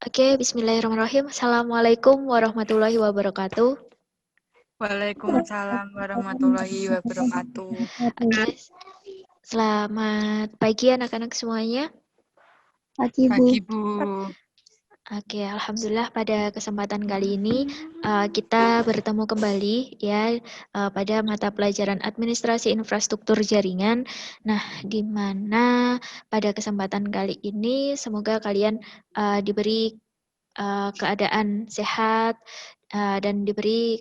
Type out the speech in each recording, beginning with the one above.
Oke, bismillahirrahmanirrahim. Assalamualaikum warahmatullahi wabarakatuh. Waalaikumsalam warahmatullahi wabarakatuh. Oke, selamat pagi anak-anak semuanya. Pagi, Bu. Pagi, Bu. Oke, alhamdulillah pada kesempatan kali ini kita bertemu kembali ya pada mata pelajaran Administrasi Infrastruktur Jaringan. Nah, di mana pada kesempatan kali ini semoga kalian diberi keadaan sehat dan diberi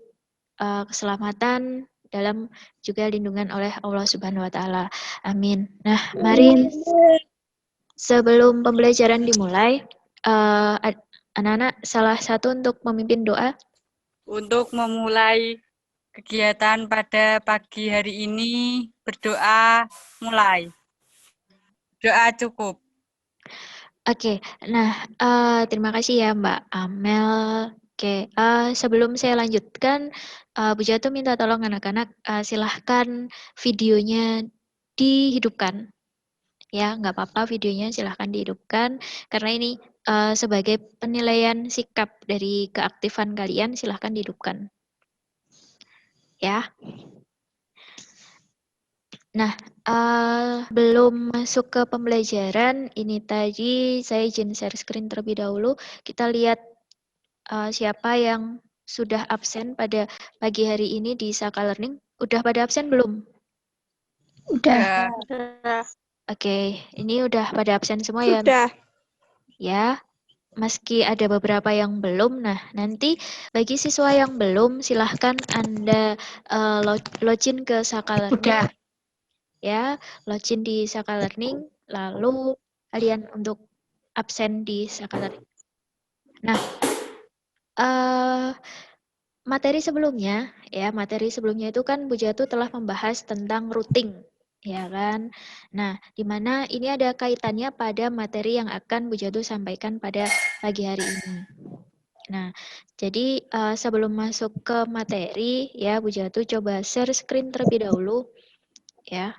keselamatan dalam juga lindungan oleh Allah Subhanahu wa taala. Amin. Nah, mari sebelum pembelajaran dimulai, anak-anak salah satu untuk memimpin doa. Untuk memulai kegiatan pada pagi hari ini, berdoa mulai. Doa cukup. Oke, nah terima kasih ya Mbak Amel. Oke, sebelum saya lanjutkan, Bu Jatuh minta tolong anak-anak silahkan videonya dihidupkan. Ya, nggak apa-apa videonya silahkan dihidupkan, karena ini sebagai penilaian sikap dari keaktifan kalian, silahkan dihidupkan. Ya. Nah, belum masuk ke pembelajaran, ini tadi saya izin share screen terlebih dahulu. Kita lihat siapa yang sudah absen pada pagi hari ini di Saka Learning. Udah pada absen belum? Udah. Oke, ini udah pada absen semua ya? Sudah. Ya, meski ada beberapa yang belum. Nah, nanti bagi siswa yang belum, silahkan Anda login ke Saka Learning. Udah. Ya, login di Saka Learning, lalu kalian untuk absen di Saka Learning. Nah, materi sebelumnya itu kan Bu Jatuh telah membahas tentang routing, ya kan? Nah, di mana ini ada kaitannya pada materi yang akan Bu Jatuh sampaikan pada pagi hari ini. Nah, jadi sebelum masuk ke materi, ya Bu Jatuh coba share screen terlebih dahulu, ya.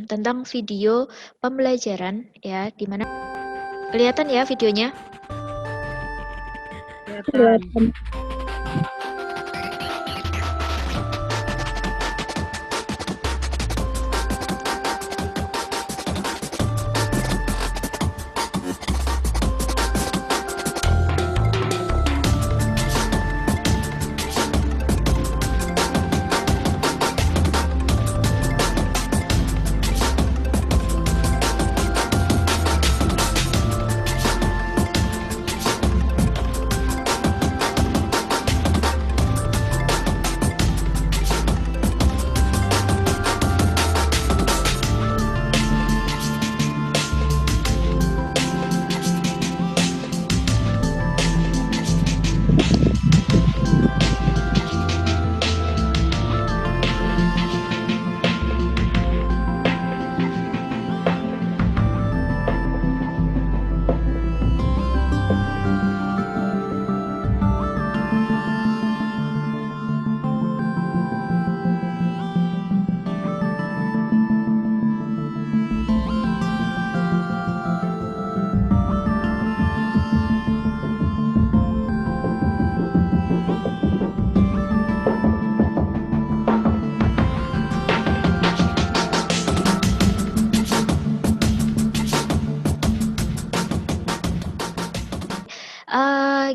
Tentang video pembelajaran, ya, di mana kelihatan ya videonya? Kelihatan.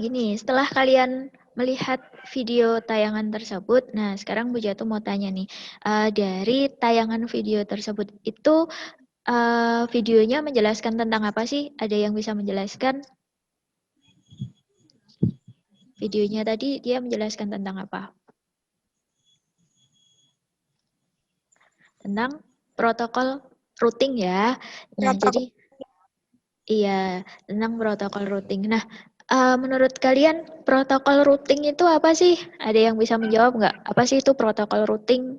Gini, setelah kalian melihat video tayangan tersebut, nah sekarang Bu Jatuh mau tanya nih, dari tayangan video tersebut itu videonya menjelaskan tentang apa sih? Ada yang bisa menjelaskan? Videonya tadi dia menjelaskan tentang apa? Tentang protokol routing ya. Nah, jadi iya, tentang protokol routing. Nah, menurut kalian protokol routing itu apa sih? Ada yang bisa menjawab nggak? Apa sih itu protokol routing?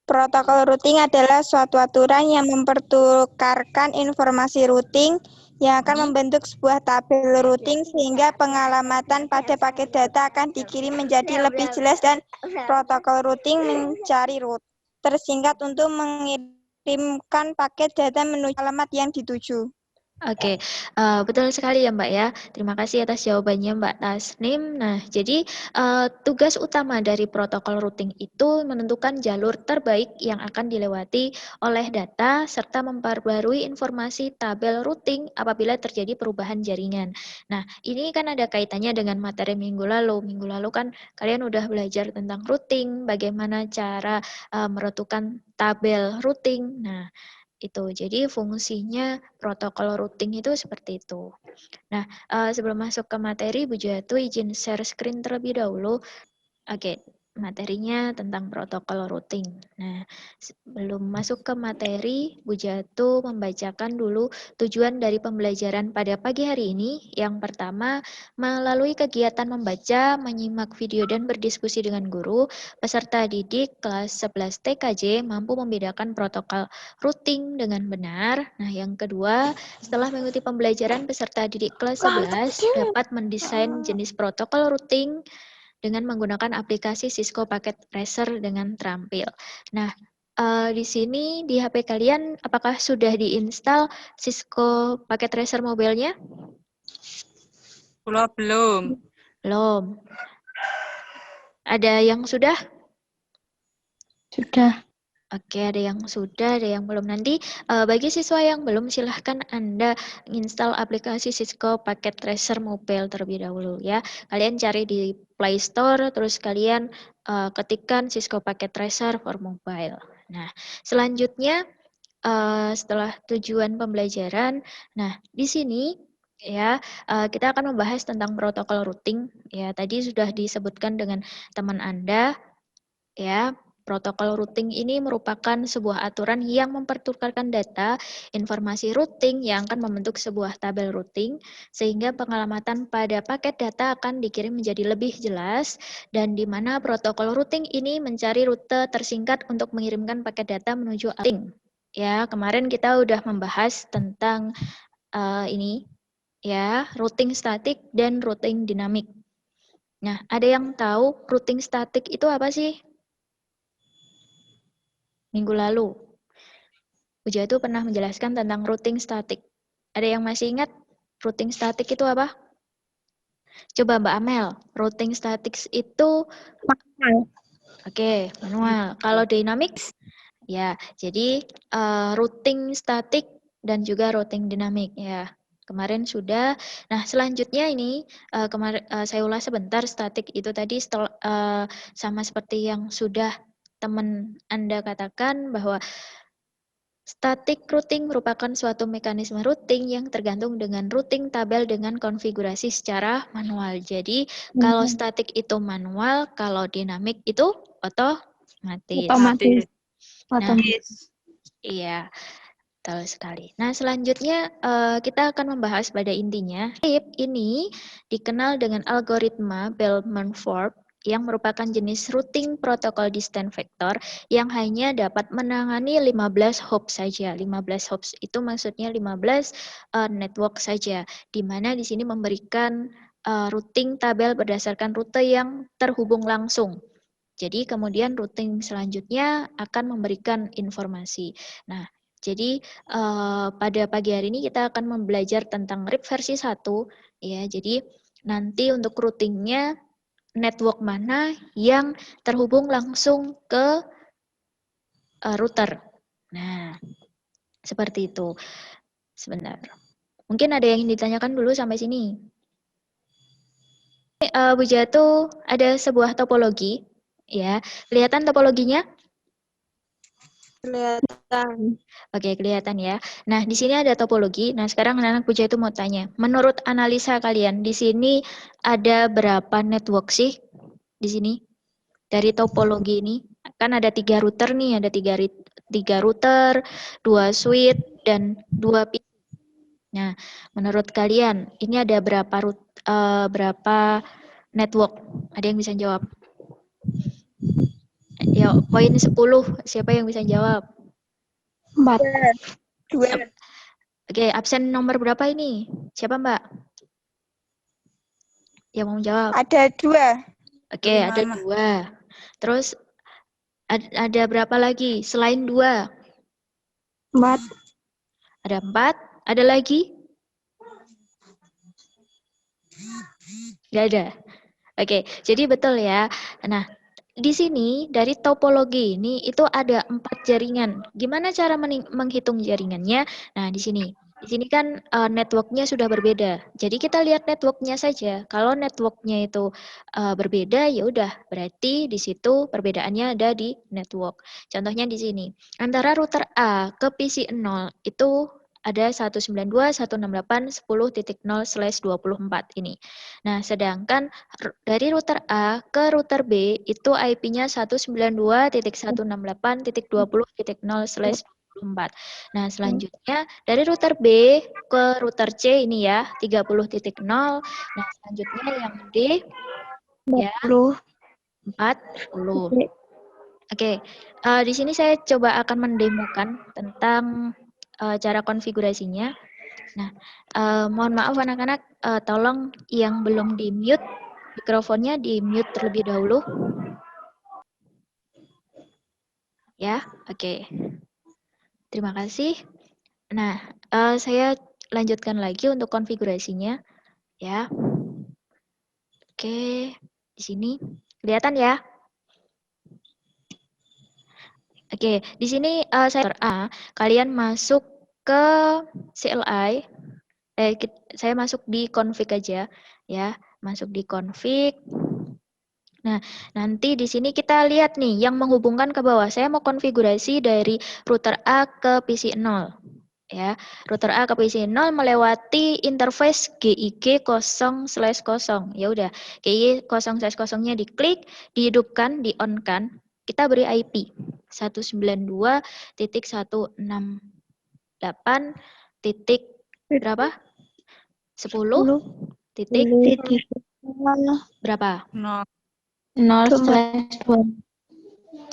Protokol routing adalah suatu aturan yang mempertukarkan informasi routing yang akan membentuk sebuah tabel routing sehingga pengalamatan pada paket data akan dikirim menjadi lebih jelas dan protokol routing mencari route tersingkat untuk mengirim mengirimkan paket data menuju alamat yang dituju. Oke, betul sekali ya Mbak ya. Terima kasih atas jawabannya Mbak Tasnim. Nah, jadi tugas utama dari protokol routing itu menentukan jalur terbaik yang akan dilewati oleh data serta memperbarui informasi tabel routing apabila terjadi perubahan jaringan. Nah, ini kan ada kaitannya dengan materi minggu lalu. Minggu lalu kan kalian udah belajar tentang routing, bagaimana cara menentukan tabel routing. Nah, itu. Jadi fungsinya protokol routing itu seperti itu. Nah, sebelum masuk ke materi, Bu Jatu izin share screen terlebih dahulu. Oke, materinya tentang protokol routing. Nah, sebelum masuk ke materi, Bu Jatu membacakan dulu tujuan dari pembelajaran pada pagi hari ini. Yang pertama, melalui kegiatan membaca, menyimak video dan berdiskusi dengan guru, peserta didik kelas 11 TKJ mampu membedakan protokol routing dengan benar. Nah, yang kedua, setelah mengikuti pembelajaran, peserta didik kelas 11 dapat mendesain jenis protokol routing dengan menggunakan aplikasi Cisco Packet Tracer dengan terampil. Nah, di sini di HP kalian apakah sudah diinstal Cisco Packet Tracer Mobile-nya? Belum. Belum. Ada yang sudah? Sudah. Oke, ada yang sudah, ada yang belum. Nanti bagi siswa yang belum, silahkan Anda install aplikasi Cisco Packet Tracer Mobile terlebih dahulu ya. Kalian cari di Play Store, terus kalian ketikkan Cisco Packet Tracer for Mobile. Nah, selanjutnya setelah tujuan pembelajaran, nah di sini ya kita akan membahas tentang protokol routing. Ya, tadi sudah disebutkan dengan teman Anda ya. Protokol routing ini merupakan sebuah aturan yang mempertukarkan data informasi routing yang akan membentuk sebuah tabel routing sehingga pengalamatan pada paket data akan dikirim menjadi lebih jelas dan di mana protokol routing ini mencari rute tersingkat untuk mengirimkan paket data menuju routing. Ya, kemarin kita udah membahas tentang ini ya, routing statik dan routing dinamik. Nah, ada yang tahu routing statik itu apa sih? Minggu lalu, Bu Jatu pernah menjelaskan tentang routing statik. Ada yang masih ingat routing statik itu apa? Coba Mbak Amel, routing statik itu Manual. Oke, manual. Kalau dinamik? Ya, jadi routing statik dan juga routing dinamik ya. Kemarin sudah. Nah, selanjutnya ini kemarin saya ulas sebentar statik itu tadi sama seperti yang sudah teman Anda katakan bahwa static routing merupakan suatu mekanisme routing yang tergantung dengan routing tabel dengan konfigurasi secara manual. Jadi, kalau static itu manual, kalau dinamik itu otomatis. Otomatis. Nah, iya, betul sekali. Nah, selanjutnya kita akan membahas pada intinya. Ini dikenal dengan algoritma Bellman-Ford yang merupakan jenis routing protokol distant vector yang hanya dapat menangani 15 hop saja. 15 hops itu maksudnya 15 network saja, di mana di sini memberikan routing tabel berdasarkan rute yang terhubung langsung. Jadi kemudian routing selanjutnya akan memberikan informasi. Nah, jadi pada pagi hari ini kita akan belajar tentang RIP versi 1 ya. Jadi nanti untuk routingnya network mana yang terhubung langsung ke router. Nah, seperti itu. Sebentar. Mungkin ada yang ditanyakan dulu sampai sini. Bu Jatu, ada sebuah topologi ya. Kelihatan topologinya? Kelihatan. Oke, kelihatan ya. Nah, di sini ada topologi. Nah, sekarang anak-anak Puja itu mau tanya, menurut analisa kalian, di sini ada berapa network sih? Di sini? Dari topologi ini. Kan ada 3 router nih, ada 3 router, 2 switch, dan 2 PC. Nah, menurut kalian, ini ada berapa network? Ada yang bisa jawab? Ya, poin 10. Siapa yang bisa jawab? 4. 2. Oke, absen nomor berapa ini? Siapa Mbak? Yang mau jawab? Ada 2. Oke, ada 2. Terus ada berapa lagi selain 2? 4. Ada 4. Ada lagi? Nggak ada. Oke, jadi betul ya. Nah, di sini dari topologi ini itu ada 4 jaringan. Gimana cara menghitung jaringannya? Nah, di sini. Di sini kan networknya sudah berbeda. Jadi kita lihat networknya saja. Kalau networknya itu berbeda, ya udah berarti di situ perbedaannya ada di network. Contohnya di sini. Antara router A ke PC0 itu ada 192.168.10.0/24 ini. Nah, sedangkan dari router A ke router B itu IP-nya 192.168.20.0/24. Nah, selanjutnya dari router B ke router C ini ya 30.0. Nah, selanjutnya yang D ya 40. Oke, di sini saya coba akan mendemokan tentang cara konfigurasinya. Nah, mohon maaf anak-anak, tolong yang belum di-mute, mikrofonnya di-mute terlebih dahulu. Ya, oke. Terima kasih. Nah, saya lanjutkan lagi untuk konfigurasinya. Ya. Oke, di sini kelihatan ya? Oke, di sini saya A, kalian masuk ke CLI. Saya masuk di config aja ya, masuk di config. Nah, nanti di sini kita lihat nih yang menghubungkan ke bawah. Saya mau konfigurasi dari router A ke PC0 ya. Router A ke PC0 melewati interface GIG 0/0. Ya udah, GIG 0/0-nya diklik, dihidupkan, di-on-kan. Kita beri IP 192.168 titik berapa? 10 titik berapa? 0. 0/2.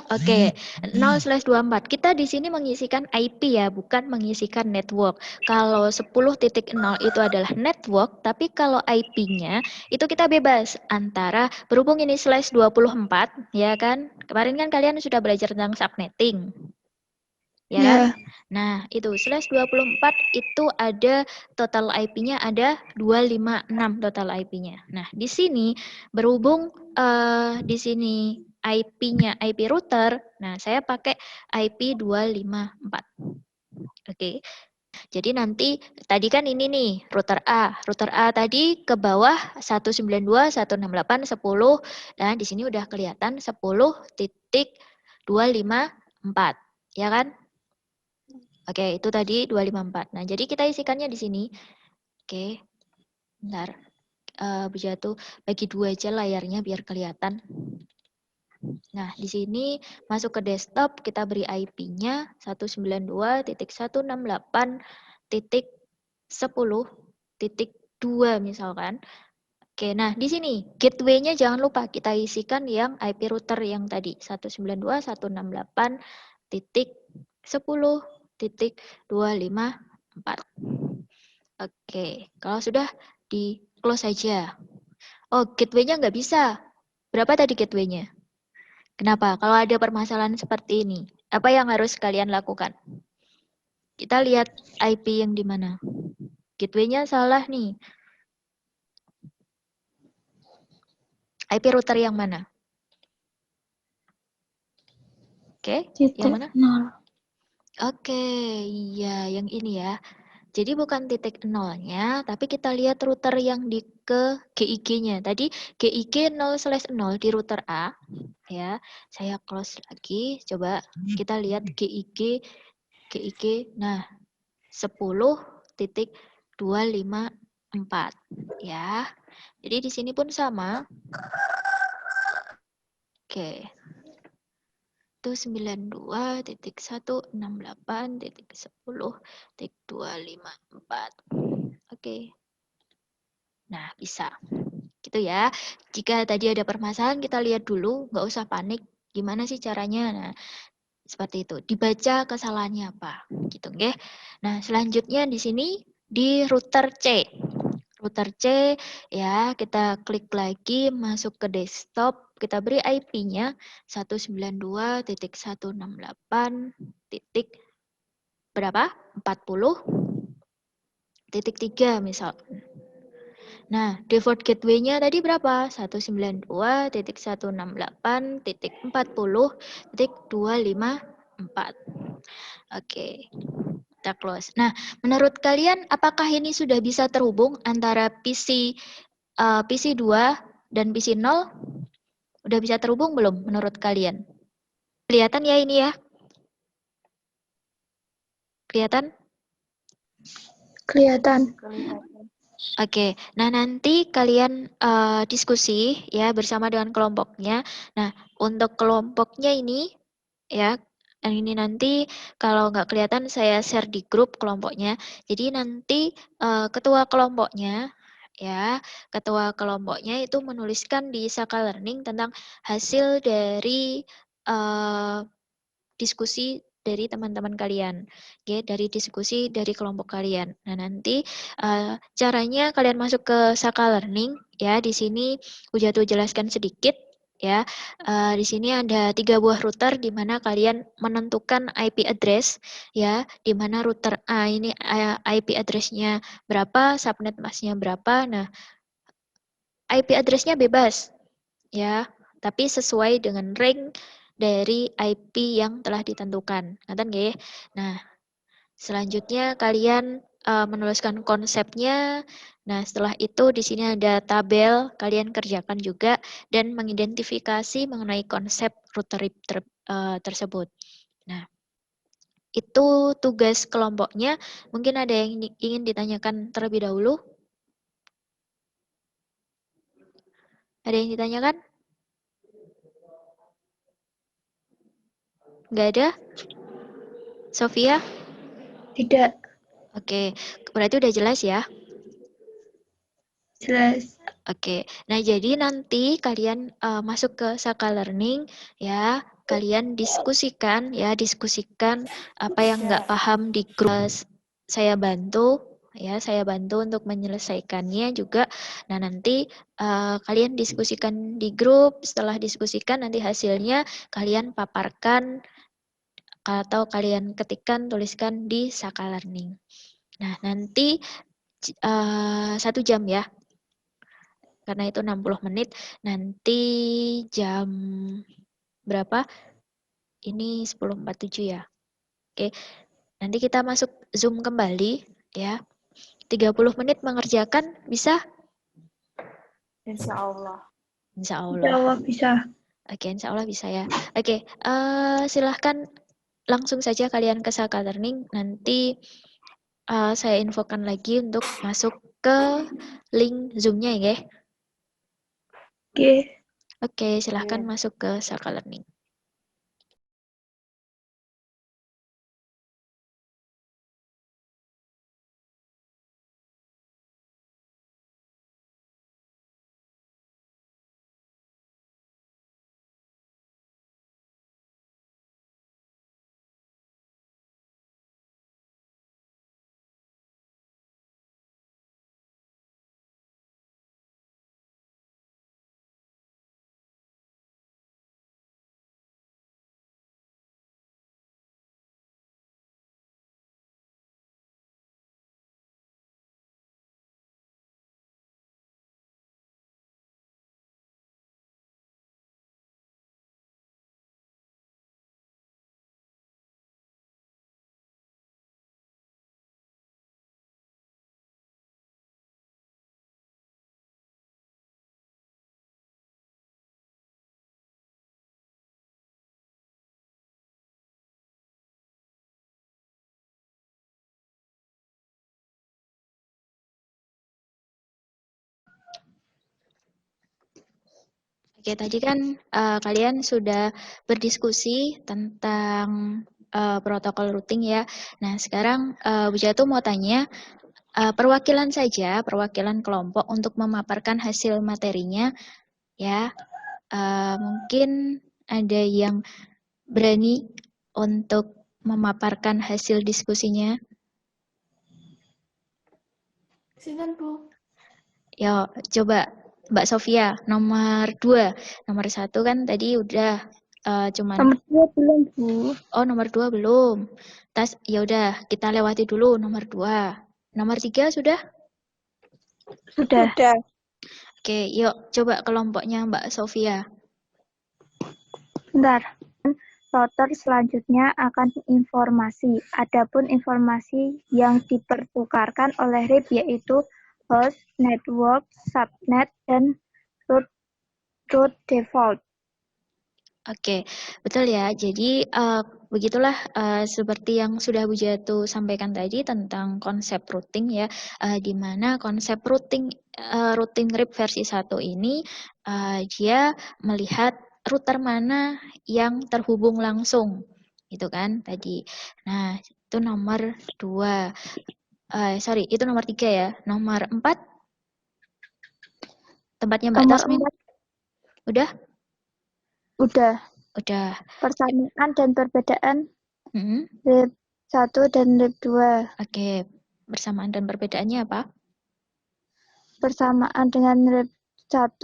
Oke, 0/24. Kita di sini mengisikan IP ya, bukan mengisikan network. Kalau 10.0 itu adalah network, tapi kalau IP-nya itu kita bebas antara berhubung ini /24, ya kan? Kemarin kan kalian sudah belajar tentang subnetting. Ya kan? Nah, itu /24 itu ada total IP-nya ada 256 total IP-nya. Nah, di sini berhubung di sini IP-nya IP router, nah saya pakai IP 254. Oke. Jadi nanti tadi kan ini nih router A. Router A tadi ke bawah 192.168.10 dan di sini udah kelihatan 10.254. Ya kan? Oke, itu tadi 254. Nah, jadi kita isikannya di sini. Oke, bentar. Jatuh bagi 2 aja layarnya biar kelihatan. Nah, di sini masuk ke desktop, kita beri IP-nya 192.168.10.2 misalkan. Oke, nah di sini gateway-nya jangan lupa kita isikan yang IP router yang tadi 192.168.10.254. Oke, kalau sudah di close saja. Oh, gateway-nya nggak bisa. Berapa tadi gateway-nya? Kenapa? Kalau ada permasalahan seperti ini, apa yang harus kalian lakukan? Kita lihat IP yang di mana. Gateway-nya salah nih. IP router yang mana? Oke, yang mana? 0. Oke, iya yang ini ya. Jadi bukan titik nolnya, tapi kita lihat router yang di ke GIG-nya. Tadi GIG 0/0 di router A. Ya, saya close lagi. Coba kita lihat GIG. Nah, 10.254. Ya, jadi di sini pun sama. Oke. Itu 92.168.10.254. Oke. Nah, bisa. Gitu ya. Jika tadi ada permasalahan, kita lihat dulu. Nggak usah panik. Gimana sih caranya? Nah, seperti itu. Dibaca kesalahannya apa. Gitu, nggih. Nah, selanjutnya di sini di router C. Router C, ya, kita klik lagi, masuk ke desktop, kita beri IP-nya 192.168.10.254. berapa? 40.3 misal. Nah, default gateway-nya tadi berapa? 192.168.40.254. Oke, kita close. Nah, menurut kalian apakah ini sudah bisa terhubung antara PC 2 dan PC 0? Udah bisa terhubung belum menurut kalian? Kelihatan ya ini ya? Kelihatan? Kelihatan. Oke, nah nanti kalian diskusi ya bersama dengan kelompoknya. Nah, untuk kelompoknya ini ya, ini nanti kalau nggak kelihatan saya share di grup kelompoknya. Jadi nanti ketua kelompoknya ya, ketua kelompoknya itu menuliskan di Saka Learning tentang hasil dari diskusi dari teman-teman kalian, oke, dari diskusi dari kelompok kalian. Nah, nanti caranya kalian masuk ke Saka Learning ya. Di sini Hujatu jelaskan sedikit ya. Di sini ada 3 buah router di mana kalian menentukan IP address ya, di mana router A ini IP address-nya berapa, subnet masknya berapa. Nah, IP address-nya bebas ya, tapi sesuai dengan rank dari IP yang telah ditentukan. Ngaten nggih? Nah, selanjutnya kalian menuliskan konsepnya. Nah, setelah itu di sini ada tabel, kalian kerjakan juga dan mengidentifikasi mengenai konsep router tersebut. Nah, itu tugas kelompoknya. Mungkin ada yang ingin ditanyakan terlebih dahulu? Ada yang ditanyakan? Nggak ada? Sofia? Tidak Oke, berarti udah jelas ya? jelas. Oke, nah jadi nanti kalian masuk ke Saka Learning ya, kalian diskusikan apa yang nggak paham di grup. Saya bantu ya, saya bantu untuk menyelesaikannya juga. Nah nanti kalian diskusikan di grup, setelah diskusikan nanti hasilnya kalian paparkan atau kalian ketikkan, tuliskan di Saka Learning. Nah nanti 1 jam ya, karena itu 60 menit. Nanti jam berapa? Ini 10.47 ya. Oke, nanti kita masuk Zoom kembali ya. 30 menit mengerjakan, bisa? Insya Allah. Insya Insya Allah. Allah bisa. Oke, insya Allah bisa ya. Oke, silahkan langsung saja kalian ke Saka Learning. Nanti saya infokan lagi untuk masuk ke link Zoom-nya ya. Oke. Oke, silahkan masuk ke Saka Learning. Oke, tadi kan kalian sudah berdiskusi tentang protokol routing ya. Nah, sekarang Bu Jatuh mau tanya, perwakilan saja, perwakilan kelompok untuk memaparkan hasil materinya ya. Mungkin ada yang berani untuk memaparkan hasil diskusinya. Silakan Bu. Ya, coba Mbak Sofia, nomor 2. Nomor 1 kan tadi udah cuman Nomor 2 belum, Bu. oh nomor 2 belum. Ya udah kita lewati dulu nomor 2. Nomor 3 sudah? Sudah. Oke, yuk coba kelompoknya Mbak Sofia. Bentar. Router selanjutnya akan informasi. Adapun informasi yang dipertukarkan oleh RIP yaitu host, network, subnet, dan root default. Oke, betul ya. Jadi begitulah seperti yang sudah Bu Jatu sampaikan tadi tentang konsep routing ya, di mana konsep routing RIP versi 1 ini dia melihat router mana yang terhubung langsung, gitu kan tadi. Nah, itu nomor 2. Itu nomor 3 ya. Nomor 4 tempatnya Mbak Nomor Tasmin. 4 Udah? udah. Udah. Persamaan dan perbedaan Mm-hmm. RIP 1 dan RIP 2. Oke, bersamaan dan perbedaannya apa? Persamaan dengan RIP 1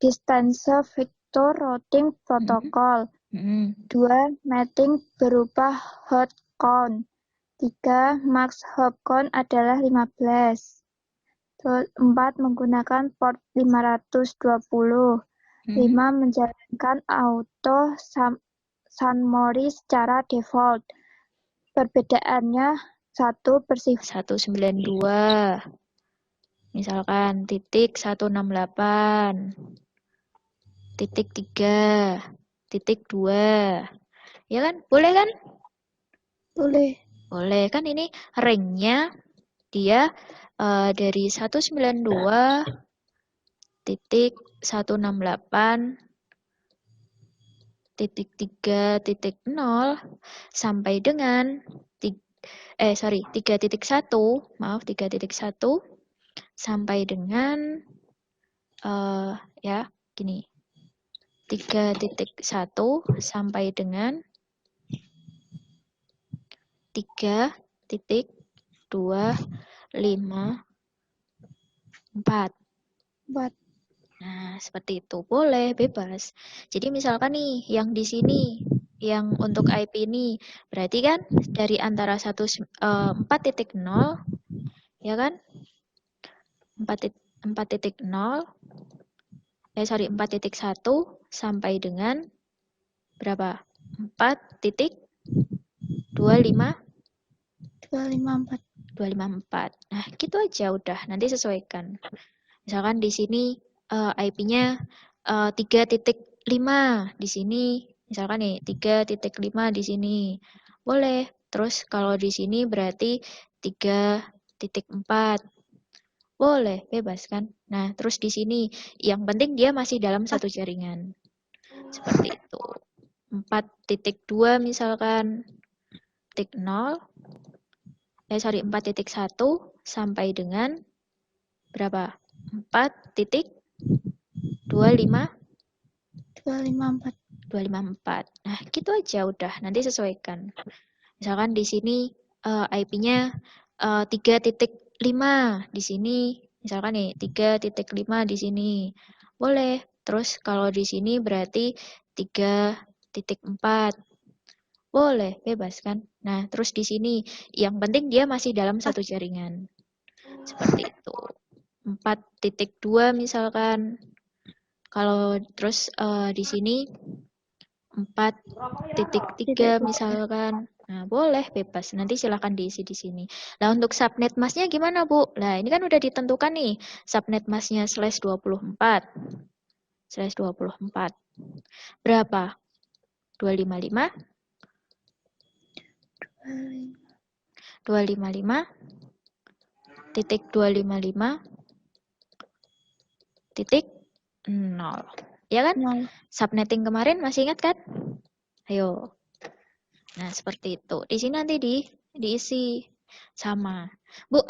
distance vector routing protocol. 2. Mapping berupa hot count. 3. Max hop count adalah 15. 4. Menggunakan port 520. 5. Menjalankan auto summary secara default. Perbedaannya 1 bersifat 192. Misalkan titik 168. Titik 3. Titik 2. Ya kan? Boleh kan? boleh. Boleh kan ini ringnya dia dari 192 titik 168 titik 3 titik 0 sampai dengan 3.1 sampai dengan ya gini 3.1 sampai dengan 3.254. Nah, seperti itu. Boleh, bebas. Jadi misalkan nih, yang di sini, yang untuk IP ini, berarti kan dari antara 4.0, ya kan? 4.0, 4.1 sampai dengan berapa? 4.254. Nah, gitu aja udah. Nanti sesuaikan. Misalkan di sini IP-nya 3.5 di sini, misalkan nih 3.5 di sini. Boleh. Terus kalau di sini berarti 3.4. Boleh, bebas kan? Nah, terus di sini yang penting dia masih dalam satu jaringan. Seperti itu. 4.2 misalkan 0, 4.1 sampai dengan berapa? 4.254. Nah, gitu aja udah. Nanti sesuaikan. Misalkan di sini IP-nya 3.5 di sini. Misalkan nih 3.5 di sini. Boleh. Terus kalau di sini berarti 3.4. Boleh, bebas kan? Nah, terus di sini yang penting dia masih dalam satu jaringan. Seperti itu. 4.2 misalkan. Kalau terus di sini 4.3 misalkan. Nah, boleh bebas. Nanti silahkan diisi di sini. Nah, untuk subnet masknya gimana, Bu? Nah, ini kan udah ditentukan nih. Subnet masknya /24. /24. Berapa? 255? 255 titik 255 titik 0. Ya kan? Subnetting kemarin masih ingat kan? Ayo. Nah, seperti itu. Di sini nanti diisi sama. Bu,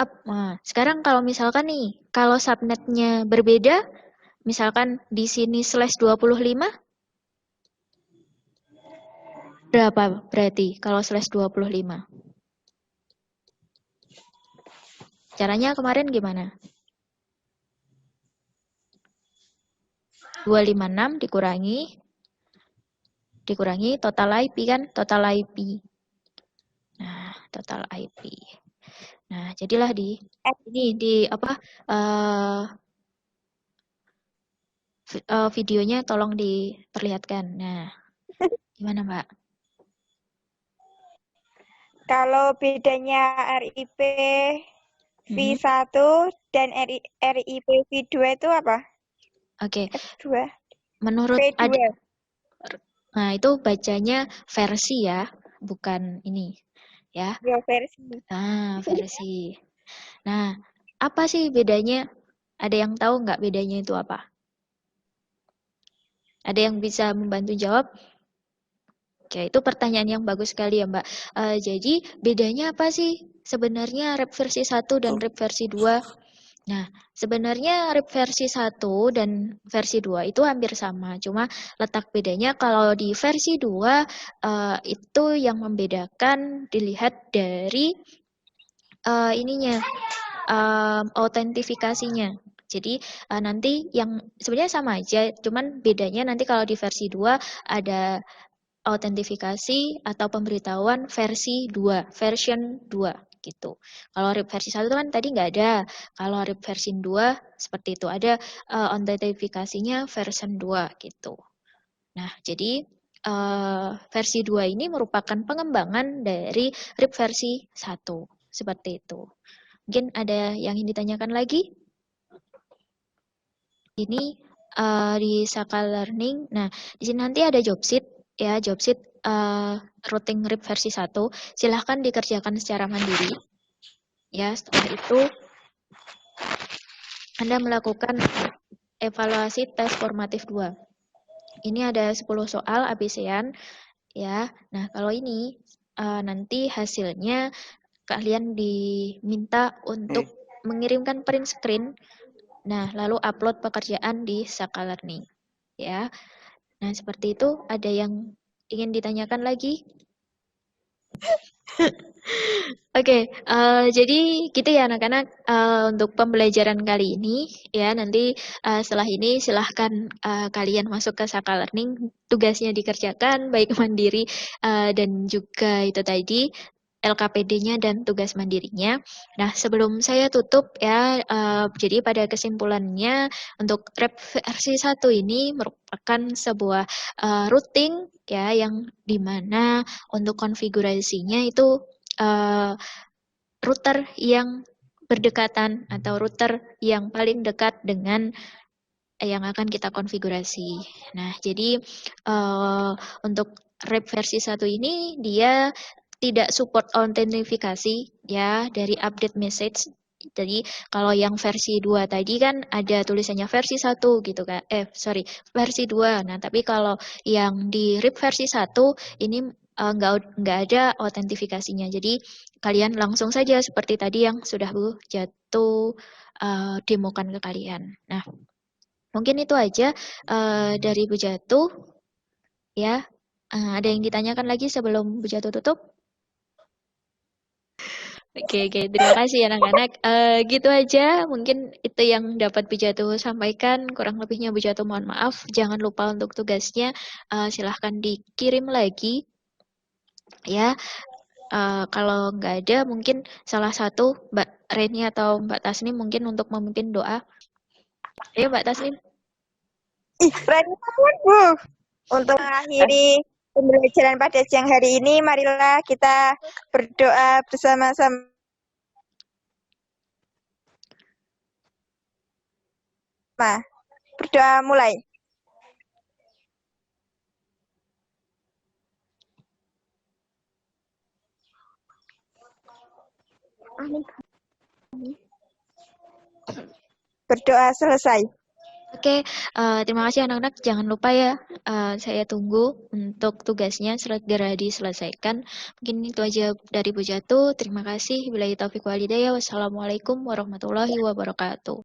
sekarang kalau misalkan nih, kalau subnetnya berbeda, misalkan di sini /25, berapa berarti kalau /25? Caranya kemarin gimana? 256 dikurangi dikurangi total IP kan, total IP. Nah, total IP. Nah, jadilah videonya tolong diperlihatkan. Nah, gimana Mbak? Kalau bedanya RIP V1 dan RIP V2 itu apa? Oke, F2. menurut V2. nah itu bacanya versi ya, bukan ini ya. Ya, versi. Nah, versi. Nah, apa sih bedanya? Ada yang tahu nggak bedanya itu apa? Ada yang bisa membantu jawab? Oke, itu pertanyaan yang bagus sekali ya Mbak. Jadi bedanya apa sih sebenarnya RIP versi 1 dan RIP versi 2? Nah, sebenarnya RIP versi 1 dan versi 2 itu hampir sama. Cuma letak bedanya kalau di versi 2 itu yang membedakan dilihat dari autentifikasinya. Jadi nanti yang sebenarnya sama aja, cuman bedanya nanti kalau di versi 2 ada autentifikasi atau pemberitahuan versi 2, version 2 gitu. Kalau RIP versi 1 kan tadi nggak ada. Kalau RIP versi 2 seperti itu, ada autentifikasinya version 2 gitu. Nah, jadi versi 2 ini merupakan pengembangan dari RIP versi 1. Seperti itu. Mungkin ada yang ingin ditanyakan lagi? Ini di Saka Learning. Nah, di sini nanti ada job sheet ya, job sheet routing RIP versi 1. Silahkan dikerjakan secara mandiri. Ya, setelah itu Anda melakukan evaluasi tes formatif 2. Ini ada 10 soal ABC-an ya. Nah, kalau ini nanti hasilnya kalian diminta untuk mengirimkan print screen. Nah, lalu upload pekerjaan di Saka Learning ya. Nah, seperti itu. Ada yang ingin ditanyakan lagi? Oke, jadi gitu ya anak-anak untuk pembelajaran kali ini ya. Nanti setelah ini silahkan kalian masuk ke Saka Learning, tugasnya dikerjakan baik mandiri dan juga itu tadi LKPD-nya dan tugas mandirinya. Nah, sebelum saya tutup ya, jadi pada kesimpulannya untuk RIP versi 1 ini merupakan sebuah routing ya yang dimana untuk konfigurasinya itu router yang berdekatan atau router yang paling dekat dengan yang akan kita konfigurasi. Nah, jadi untuk RIP versi 1 ini dia tidak support autentifikasi ya dari update message. Jadi kalau yang versi 2 tadi kan ada tulisannya versi 1 gitu kan. Versi 2. Nah, tapi kalau yang di RIP versi 1 ini nggak ada autentifikasinya. Jadi kalian langsung saja seperti tadi yang sudah Bu Jatuh demokan ke kalian. Nah, mungkin itu aja dari Bu Jatuh ya. Ada yang ditanyakan lagi sebelum Bu Jatuh tutup? Oke, terima kasih anak-anak. Gitu aja, mungkin itu yang dapat Bu Jatuh sampaikan. Kurang lebihnya Bu Jatuh mohon maaf. Jangan lupa untuk tugasnya silahkan dikirim lagi ya. Kalau nggak ada, mungkin salah satu Mbak Reni atau Mbak Tasnim mungkin untuk memimpin doa. Ayo Mbak Tasnim. Rani, Bu. Untuk mengakhiri pembelajaran pada siang hari ini, marilah kita berdoa bersama-sama. Berdoa mulai. Berdoa selesai. Oke, terima kasih anak-anak. Jangan lupa ya, saya tunggu untuk tugasnya segera diselesaikan. Mungkin itu aja dari Bu Jatuh. Terima kasih. Billahi taufiq wal hidayah. Wassalamualaikum warahmatullahi wabarakatuh.